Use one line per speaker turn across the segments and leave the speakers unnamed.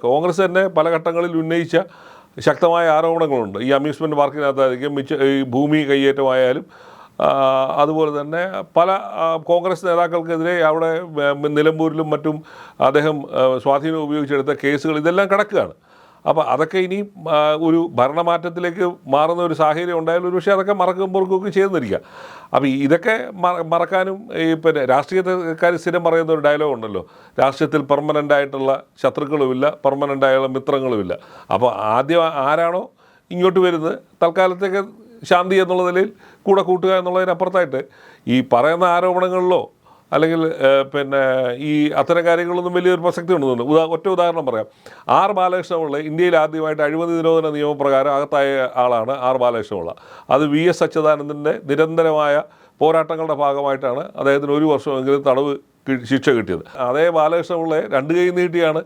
കോൺഗ്രസ് തന്നെ പല ഘട്ടങ്ങളിൽ ഉന്നയിച്ച ശക്തമായ ആരോപണങ്ങളുണ്ട്. ഈ അമ്യൂസ്മെൻറ്റ് പാർക്കിനകത്തായിരിക്കും ഈ ഭൂമി കയ്യേറ്റമായാലും അതുപോലെ തന്നെ പല കോൺഗ്രസ് നേതാക്കൾക്കെതിരെ അവിടെ നിലമ്പൂരിലും മറ്റും അദ്ദേഹം സ്വാധീനം ഉപയോഗിച്ചെടുത്ത കേസുകൾ ഇതെല്ലാം കിടക്കുകയാണ്. അപ്പോൾ അതൊക്കെ ഇനി ഒരു ഭരണമാറ്റത്തിലേക്ക് മാറുന്ന ഒരു സാഹചര്യം ഉണ്ടായാലും ഒരു പക്ഷേ അതൊക്കെ മറക്കുമ്പോഴൊക്കെ ചെയ്തെന്നിരിക്കുക. അപ്പോൾ ഇതൊക്കെ മറക്കാനും പിന്നെ രാഷ്ട്രീയക്കാർ സ്ഥിരം പറയുന്ന ഒരു ഡയലോഗ് ഉണ്ടല്ലോ, രാഷ്ട്രീയത്തിൽ പെർമനൻ്റ് ആയിട്ടുള്ള ശത്രുക്കളുമില്ല, പെർമനൻ്റ് ആയുള്ള മിത്രങ്ങളുമില്ല. അപ്പോൾ ആദ്യം ആരാണോ ഇങ്ങോട്ട് വരുന്നത് തൽക്കാലത്തേക്ക് ശാന്തി എന്നുള്ള നിലയിൽ കൂടെ കൂട്ടുക എന്നുള്ളതിനപ്പുറത്തായിട്ട് ഈ പറയുന്ന ആരോപണങ്ങളിലോ അല്ലെങ്കിൽ പിന്നെ ഈ അത്തരം കാര്യങ്ങളൊന്നും വലിയൊരു പ്രസക്തി ഉണ്ടെന്നുണ്ട്. ഒറ്റ ഉദാഹരണം പറയാം. ആർ ബാലകൃഷ്ണപിള്ള ഇന്ത്യയിൽ ആദ്യമായിട്ട് അഴിമതി നിരോധന നിയമപ്രകാരം അകത്തായ ആളാണ് ആർ ബാലകൃഷ്ണപിള്ള. അത് VS അച്യുതാനന്ദൻ്റെ നിരന്തരമായ പോരാട്ടങ്ങളുടെ ഭാഗമായിട്ടാണ് അദ്ദേഹത്തിന് 1 വർഷമെങ്കിലും തടവ് ശിക്ഷ കിട്ടിയത്. അതേ ബാലകൃഷ്ണപിള്ളയെ 2 കൈ നീട്ടിയാണ്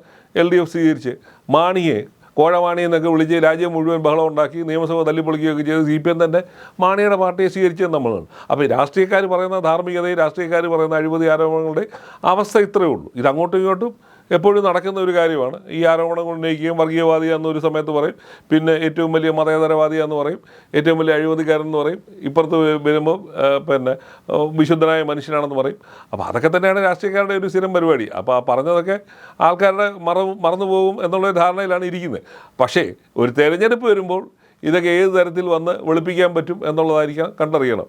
LDF സ്വീകരിച്ച് മാണിയെ കോഴമാണി എന്നൊക്കെ വിളിച്ച് രാജ്യം മുഴുവൻ ബഹളം ഉണ്ടാക്കി നിയമസഭ തല്ലിപ്പൊളിക്കുകയൊക്കെ ചെയ്ത് CPM തന്നെ മാണിയുടെ പാർട്ടിയെ സ്വീകരിച്ചത് നമ്മളാണ്. അപ്പോൾ രാഷ്ട്രീയക്കാർ പറയുന്ന ധാർമ്മികതയും രാഷ്ട്രീയക്കാർ പറയുന്ന അഴിമതി ആരോപണങ്ങളുടെ അവസ്ഥ ഇത്രയേ ഉള്ളൂ. ഇത് അങ്ങോട്ടും ഇങ്ങോട്ടും എപ്പോഴും നടക്കുന്ന ഒരു കാര്യമാണ്. ഈ ആരോപണങ്ങൾ ഉന്നയിക്കുകയും വർഗീയവാദിയാണെന്നൊരു സമയത്ത് പറയും, പിന്നെ ഏറ്റവും വലിയ മതേതരവാദിയാന്ന് പറയും, ഏറ്റവും വലിയ അഴിമതിക്കാരെന്ന് പറയും, ഇപ്പുറത്ത് വരുമ്പോൾ പിന്നെ വിശുദ്ധനായ മനുഷ്യനാണെന്ന് പറയും. അപ്പോൾ അതൊക്കെ തന്നെയാണ് രാഷ്ട്രീയക്കാരുടെ ഒരു സ്ഥിരം പരിപാടി. അപ്പോൾ ആ പറഞ്ഞതൊക്കെ ആൾക്കാരുടെ മറന്നു പോകും എന്നുള്ള ധാരണയിലാണ് ഇരിക്കുന്നത്. പക്ഷേ ഒരു തെരഞ്ഞെടുപ്പ് വരുമ്പോൾ ഇതൊക്കെ ഏത് തരത്തിൽ വന്ന് വെളുപ്പിക്കാൻ പറ്റും എന്നുള്ളതായിരിക്കാം കണ്ടറിയണം.